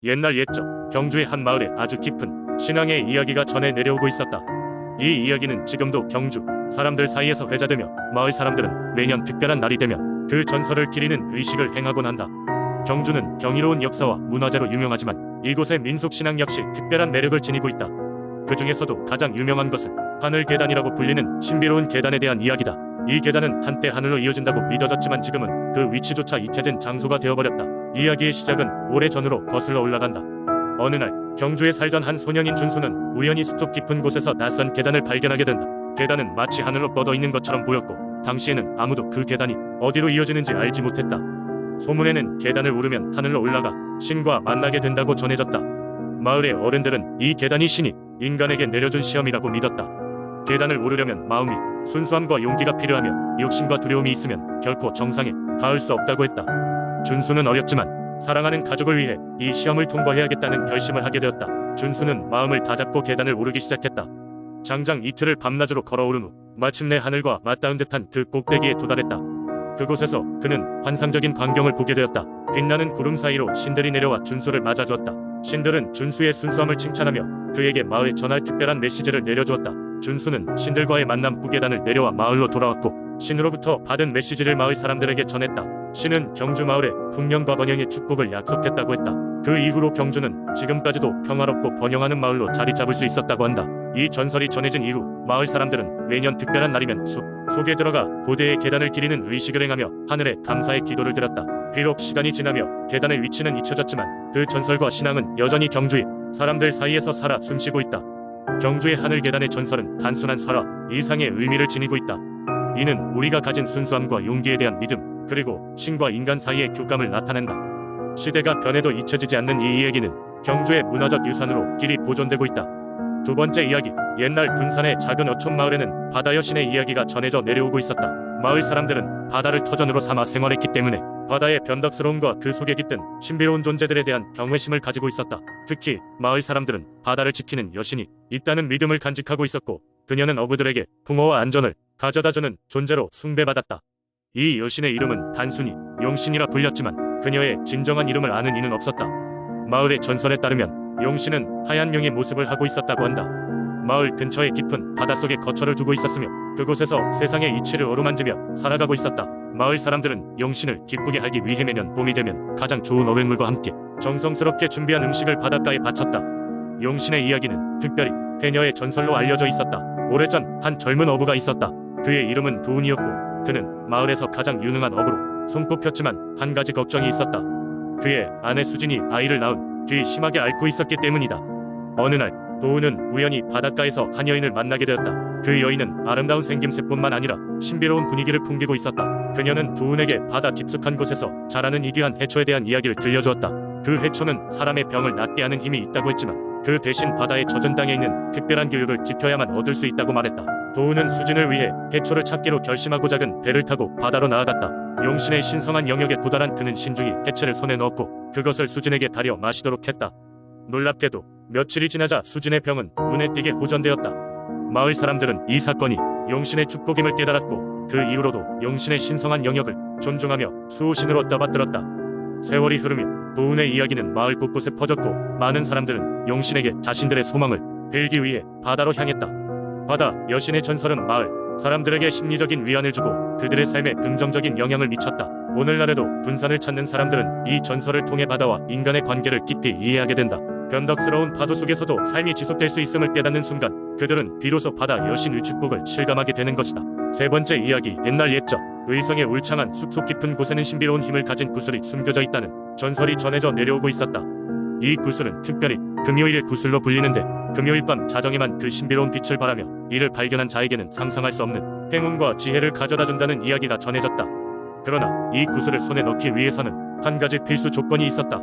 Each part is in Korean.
옛날 옛적 경주의 한 마을에 아주 깊은 신앙의 이야기가 전해 내려오고 있었다. 이 이야기는 지금도 경주 사람들 사이에서 회자되며 마을 사람들은 매년 특별한 날이 되면 그 전설을 기리는 의식을 행하곤 한다. 경주는 경이로운 역사와 문화재로 유명하지만 이곳의 민속신앙 역시 특별한 매력을 지니고 있다. 그 중에서도 가장 유명한 것은 하늘계단이라고 불리는 신비로운 계단에 대한 이야기다. 이 계단은 한때 하늘로 이어진다고 믿어졌지만 지금은 그 위치조차 잊혀진 장소가 되어버렸다. 이야기의 시작은 오래전으로 거슬러 올라간다. 어느 날 경주에 살던 한 소년인 준수는 우연히 숲속 깊은 곳에서 낯선 계단을 발견하게 된다. 계단은 마치 하늘로 뻗어 있는 것처럼 보였고 당시에는 아무도 그 계단이 어디로 이어지는지 알지 못했다. 소문에는 계단을 오르면 하늘로 올라가 신과 만나게 된다고 전해졌다. 마을의 어른들은 이 계단이 신이 인간에게 내려준 시험이라고 믿었다. 계단을 오르려면 마음이 순수함과 용기가 필요하며 욕심과 두려움이 있으면 결코 정상에 닿을 수 없다고 했다. 준수는 어렸지만 사랑하는 가족을 위해 이 시험을 통과해야겠다는 결심을 하게 되었다. 준수는 마음을 다잡고 계단을 오르기 시작했다. 장장 이틀을 밤낮으로 걸어오른 후 마침내 하늘과 맞닿은 듯한 그 꼭대기에 도달했다. 그곳에서 그는 환상적인 광경을 보게 되었다. 빛나는 구름 사이로 신들이 내려와 준수를 맞아주었다. 신들은 준수의 순수함을 칭찬하며 그에게 마을에 전할 특별한 메시지를 내려주었다. 준수는 신들과의 만남 후 계단을 내려와 마을로 돌아왔고 신으로부터 받은 메시지를 마을 사람들에게 전했다. 신은 경주 마을에 풍년과 번영의 축복을 약속했다고 했다. 그 이후로 경주는 지금까지도 평화롭고 번영하는 마을로 자리 잡을 수 있었다고 한다. 이 전설이 전해진 이후 마을 사람들은 매년 특별한 날이면 숲 속에 들어가 고대의 계단을 기리는 의식을 행하며 하늘에 감사의 기도를 드렸다. 비록 시간이 지나며 계단의 위치는 잊혀졌지만 그 전설과 신앙은 여전히 경주의 사람들 사이에서 살아 숨쉬고 있다. 경주의 하늘 계단의 전설은 단순한 설화 이상의 의미를 지니고 있다. 이는 우리가 가진 순수함과 용기에 대한 믿음 그리고 신과 인간 사이의 교감을 나타낸다. 시대가 변해도 잊혀지지 않는 이 이야기는 경주의 문화적 유산으로 길이 보존되고 있다. 두 번째 이야기, 옛날 군산의 작은 어촌 마을에는 바다 여신의 이야기가 전해져 내려오고 있었다. 마을 사람들은 바다를 터전으로 삼아 생활했기 때문에 바다의 변덕스러움과 그 속에 깃든 신비로운 존재들에 대한 경외심을 가지고 있었다. 특히 마을 사람들은 바다를 지키는 여신이 있다는 믿음을 간직하고 있었고 그녀는 어부들에게 붕어와 안전을 가져다주는 존재로 숭배받았다. 이 여신의 이름은 단순히 용신이라 불렸지만 그녀의 진정한 이름을 아는 이는 없었다. 마을의 전설에 따르면 용신은 하얀 용의 모습을 하고 있었다고 한다. 마을 근처에 깊은 바닷속에 거처를 두고 있었으며 그곳에서 세상의 이치를 어루만지며 살아가고 있었다. 마을 사람들은 용신을 기쁘게 하기 위해 매년 봄이 되면 가장 좋은 어획물과 함께 정성스럽게 준비한 음식을 바닷가에 바쳤다. 용신의 이야기는 특별히 해녀의 전설로 알려져 있었다. 오래전 한 젊은 어부가 있었다. 그의 이름은 도운이었고 그는 마을에서 가장 유능한 어부로 손꼽혔지만 한 가지 걱정이 있었다. 그의 아내 수진이 아이를 낳은 뒤 심하게 앓고 있었기 때문이다. 어느 날 도운은 우연히 바닷가에서 한 여인을 만나게 되었다. 그 여인은 아름다운 생김새뿐만 아니라 신비로운 분위기를 풍기고 있었다. 그녀는 도운에게 바다 깊숙한 곳에서 자라는 희귀한 해초에 대한 이야기를 들려주었다. 그 해초는 사람의 병을 낫게 하는 힘이 있다고 했지만 그 대신 바다의 젖은 땅에 있는 특별한 교육을 지켜야만 얻을 수 있다고 말했다. 도운은 수진을 위해 해초를 찾기로 결심하고 작은 배를 타고 바다로 나아갔다. 용신의 신성한 영역에 도달한 그는 신중히 해체를 손에 넣었고 그것을 수진에게 다려 마시도록 했다. 놀랍게도 며칠이 지나자 수진의 병은 눈에 띄게 호전되었다. 마을 사람들은 이 사건이 용신의 축복임을 깨달았고 그 이후로도 용신의 신성한 영역을 존중하며 수호신으로 떠받들었다. 세월이 흐르며 도운의 이야기는 마을 곳곳에 퍼졌고 많은 사람들은 용신에게 자신들의 소망을 빌기 위해 바다로 향했다. 바다 여신의 전설은 마을 사람들에게 심리적인 위안을 주고 그들의 삶에 긍정적인 영향을 미쳤다. 오늘날에도 군산을 찾는 사람들은 이 전설을 통해 바다와 인간의 관계를 깊이 이해하게 된다. 변덕스러운 파도 속에서도 삶이 지속될 수 있음을 깨닫는 순간 그들은 비로소 바다 여신의 축복을 실감하게 되는 것이다. 세 번째 이야기, 옛날 옛적 의성의 울창한 숲속 깊은 곳에는 신비로운 힘을 가진 구슬이 숨겨져 있다는 전설이 전해져 내려오고 있었다. 이 구슬은 특별히 금요일의 구슬로 불리는데 금요일 밤 자정에만 그 신비로운 빛을 발하며 이를 발견한 자에게는 상상할 수 없는 행운과 지혜를 가져다준다는 이야기가 전해졌다. 그러나 이 구슬을 손에 넣기 위해서는 한 가지 필수 조건이 있었다.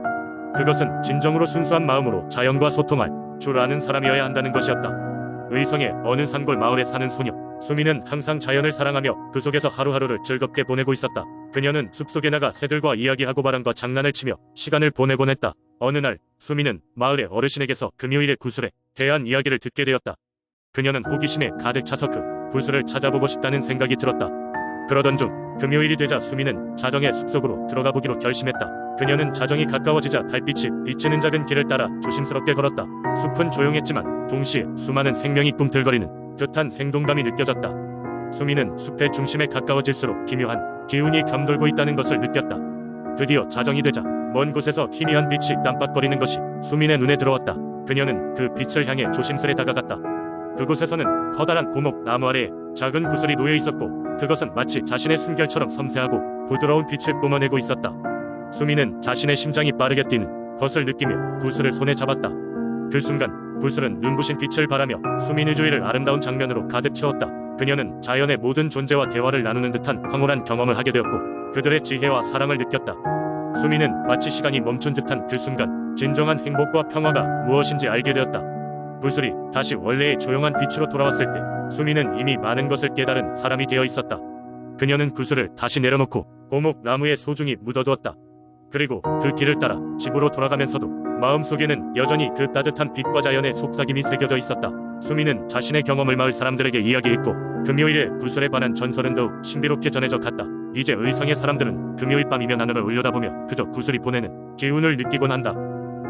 그것은 진정으로 순수한 마음으로 자연과 소통할 줄 아는 사람이어야 한다는 것이었다. 의성의 어느 산골 마을에 사는 소녀 수미는 항상 자연을 사랑하며 그 속에서 하루하루를 즐겁게 보내고 있었다. 그녀는 숲속에 나가 새들과 이야기하고 바람과 장난을 치며 시간을 보내곤 했다. 어느 날 수미는 마을의 어르신에게서 금요일의 구슬에 대한 이야기를 듣게 되었다. 그녀는 호기심에 가득 차서 그 구슬을 찾아보고 싶다는 생각이 들었다. 그러던 중 금요일이 되자 수미는 자정의 숲속으로 들어가 보기로 결심했다. 그녀는 자정이 가까워지자 달빛이 비치는 작은 길을 따라 조심스럽게 걸었다. 숲은 조용했지만 동시에 수많은 생명이 꿈틀거리는 듯한 생동감이 느껴졌다. 수미는 숲의 중심에 가까워질수록 기묘한 기운이 감돌고 있다는 것을 느꼈다. 드디어 자정이 되자 먼 곳에서 희미한 빛이 깜빡거리는 것이 수민의 눈에 들어왔다. 그녀는 그 빛을 향해 조심스레 다가갔다. 그곳에서는 커다란 고목 나무 아래에 작은 구슬이 놓여 있었고 그것은 마치 자신의 숨결처럼 섬세하고 부드러운 빛을 뿜어내고 있었다. 수민은 자신의 심장이 빠르게 뛰는 것을 느끼며 구슬을 손에 잡았다. 그 순간 구슬은 눈부신 빛을 발하며 수민의 주위를 아름다운 장면으로 가득 채웠다. 그녀는 자연의 모든 존재와 대화를 나누는 듯한 황홀한 경험을 하게 되었고 그들의 지혜와 사랑을 느꼈다. 수민은 마치 시간이 멈춘 듯한 그 순간 진정한 행복과 평화가 무엇인지 알게 되었다. 구슬이 다시 원래의 조용한 빛으로 돌아왔을 때 수민은 이미 많은 것을 깨달은 사람이 되어 있었다. 그녀는 구슬을 다시 내려놓고 고목 나무에 소중히 묻어두었다. 그리고 그 길을 따라 집으로 돌아가면서도 마음속에는 여전히 그 따뜻한 빛과 자연의 속삭임이 새겨져 있었다. 수민은 자신의 경험을 마을 사람들에게 이야기했고 금요일에 구슬에 관한 전설은 더욱 신비롭게 전해져 갔다. 이제 의성의 사람들은 금요일 밤이면 하늘을 올려다보며 그저 구슬이 보내는 기운을 느끼곤 한다.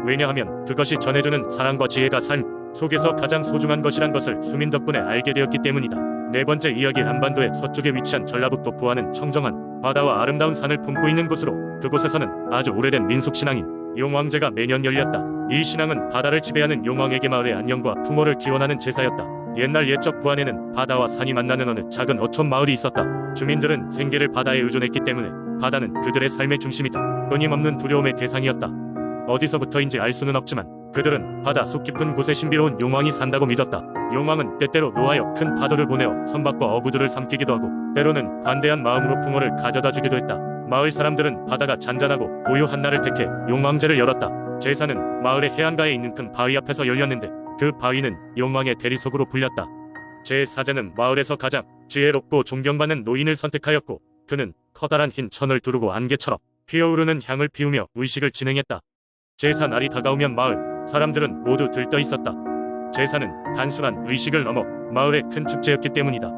왜냐하면 그것이 전해주는 사랑과 지혜가 삶 속에서 가장 소중한 것이란 것을 수민 덕분에 알게 되었기 때문이다. 네 번째 이야기. 한반도의 서쪽에 위치한 전라북도 부안은 청정한 바다와 아름다운 산을 품고 있는 곳으로 그곳에서는 아주 오래된 민속신앙인 용왕제가 매년 열렸다. 이 신앙은 바다를 지배하는 용왕에게 마을의 안녕과 풍요를 기원하는 제사였다. 옛날 옛적 부안에는 바다와 산이 만나는 어느 작은 어촌 마을이 있었다. 주민들은 생계를 바다에 의존했기 때문에 바다는 그들의 삶의 중심이자 끊임없는 두려움의 대상이었다. 어디서부터인지 알 수는 없지만 그들은 바다 속 깊은 곳에 신비로운 용왕이 산다고 믿었다. 용왕은 때때로 노하여 큰 파도를 보내어 선박과 어부들을 삼키기도 하고 때로는 관대한 마음으로 풍어를 가져다 주기도 했다. 마을 사람들은 바다가 잔잔하고 고요한 날을 택해 용왕제를 열었다. 제사는 마을의 해안가에 있는 큰 바위 앞에서 열렸는데 그 바위는 용왕의 대리석으로 불렸다. 제사장은 마을에서 가장 지혜롭고 존경받는 노인을 선택하였고 그는 커다란 흰 천을 두르고 안개처럼 피어오르는 향을 피우며 의식을 진행했다. 제사 날이 다가오면 마을 사람들은 모두 들떠 있었다. 제사는 단순한 의식을 넘어 마을의 큰 축제였기 때문이다.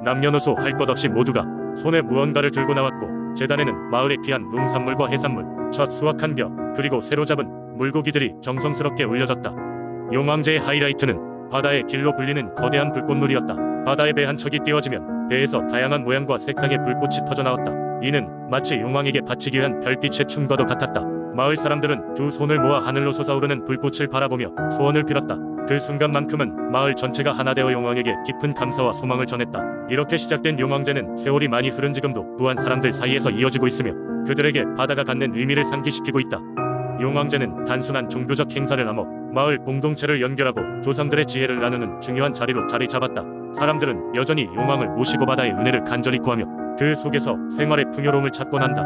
남녀노소 할 것 없이 모두가 손에 무언가를 들고 나왔고 제단에는 마을의 귀한 농산물과 해산물, 첫 수확한 벼, 그리고 새로 잡은 물고기들이 정성스럽게 올려졌다. 용왕제의 하이라이트는 바다의 길로 불리는 거대한 불꽃놀이였다. 바다에 배 한 척이 띄워지면 배에서 다양한 모양과 색상의 불꽃이 터져나왔다. 이는 마치 용왕에게 바치기 위한 별빛의 춤과도 같았다. 마을 사람들은 두 손을 모아 하늘로 솟아오르는 불꽃을 바라보며 소원을 빌었다. 그 순간만큼은 마을 전체가 하나 되어 용왕에게 깊은 감사와 소망을 전했다. 이렇게 시작된 용왕제는 세월이 많이 흐른 지금도 부안 사람들 사이에서 이어지고 있으며 그들에게 바다가 갖는 의미를 상기시키고 있다. 용왕제는 단순한 종교적 행사를 넘어 마을 공동체를 연결하고 조상들의 지혜를 나누는 중요한 자리로 자리 잡았다. 사람들은 여전히 용왕을 모시고 바다의 은혜를 간절히 구하며 그 속에서 생활의 풍요로움을 찾곤 한다.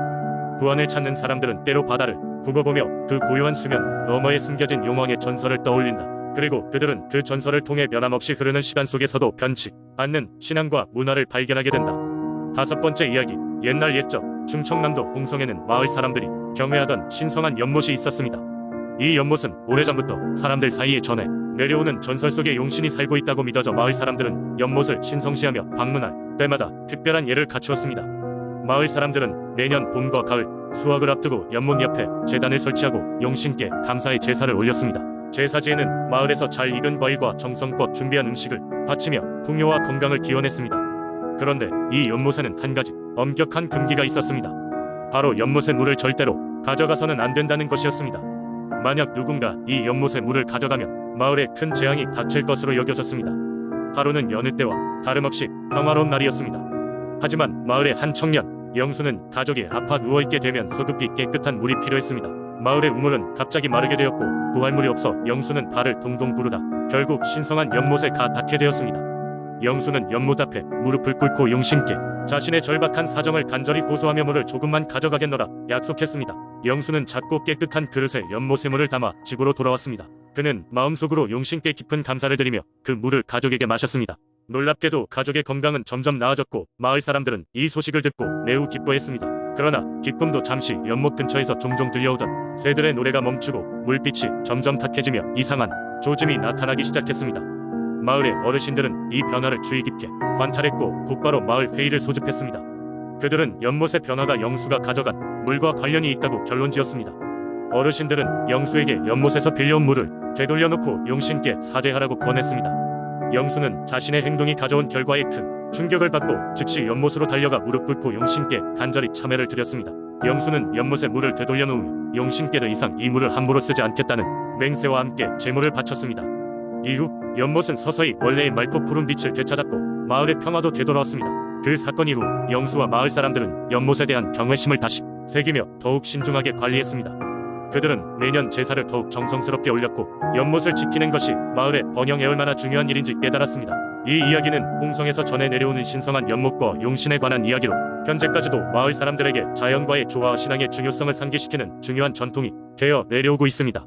부안을 찾는 사람들은 때로 바다를 굽어보며 그 고요한 수면 너머에 숨겨진 용왕의 전설을 떠올린다. 그리고 그들은 그 전설을 통해 변함없이 흐르는 시간 속에서도 변치 않는 신앙과 문화를 발견하게 된다. 다섯 번째 이야기. 옛날 옛적 충청남도 홍성에는 마을 사람들이 경외하던 신성한 연못이 있었습니다. 이 연못은 오래전부터 사람들 사이에 전해 내려오는 전설 속에 용신이 살고 있다고 믿어져 마을 사람들은 연못을 신성시하며 방문할 때마다 특별한 예를 갖추었습니다. 마을 사람들은 매년 봄과 가을 수확을 앞두고 연못 옆에 제단을 설치하고 용신께 감사의 제사를 올렸습니다. 제사지에는 마을에서 잘 익은 과일과 정성껏 준비한 음식을 바치며 풍요와 건강을 기원했습니다. 그런데 이 연못에는 한 가지 엄격한 금기가 있었습니다. 바로 연못의 물을 절대로 가져가서는 안 된다는 것이었습니다. 만약 누군가 이 연못의 물을 가져가면 마을에 큰 재앙이 닥칠 것으로 여겨졌습니다. 하루는 여느 때와 다름없이 평화로운 날이었습니다. 하지만 마을의 한 청년 영수는 가족이 아파 누워있게 되면 서급히 깨끗한 물이 필요했습니다. 마을의 우물은 갑자기 마르게 되었고 부활물이 없어 영수는 발을 동동 구르다 결국 신성한 연못에 가 닿게 되었습니다. 영수는 연못 앞에 무릎을 꿇고 용신께 자신의 절박한 사정을 간절히 호소하며 물을 조금만 가져가겠노라 약속했습니다. 영수는 작고 깨끗한 그릇에 연못의 물을 담아 집으로 돌아왔습니다. 그는 마음속으로 용신께 깊은 감사를 드리며 그 물을 가족에게 마셨습니다. 놀랍게도 가족의 건강은 점점 나아졌고 마을 사람들은 이 소식을 듣고 매우 기뻐했습니다. 그러나 기쁨도 잠시 연못 근처에서 종종 들려오던 새들의 노래가 멈추고 물빛이 점점 탁해지며 이상한 조짐이 나타나기 시작했습니다. 마을의 어르신들은 이 변화를 주의 깊게 관찰했고 곧바로 마을 회의를 소집했습니다. 그들은 연못의 변화가 영수가 가져간 물과 관련이 있다고 결론지었습니다. 어르신들은 영수에게 연못에서 빌려온 물을 되돌려놓고 용신께 사죄하라고 권했습니다. 영수는 자신의 행동이 가져온 결과에 큰 충격을 받고 즉시 연못으로 달려가 무릎 꿇고 용신께 간절히 참회를 드렸습니다. 영수는 연못에 물을 되돌려놓으며 용신께 더 이상 이 물을 함부로 쓰지 않겠다는 맹세와 함께 제물을 바쳤습니다. 이후 연못은 서서히 원래의 맑고 푸른 빛을 되찾았고 마을의 평화도 되돌아왔습니다. 그 사건 이후 영수와 마을 사람들은 연못에 대한 경외심을 다시 새기며 더욱 신중하게 관리했습니다. 그들은 매년 제사를 더욱 정성스럽게 올렸고 연못을 지키는 것이 마을의 번영에 얼마나 중요한 일인지 깨달았습니다. 이 이야기는 홍성에서 전해 내려오는 신성한 연못과 용신에 관한 이야기로 현재까지도 마을 사람들에게 자연과의 조화와 신앙의 중요성을 상기시키는 중요한 전통이 되어 내려오고 있습니다.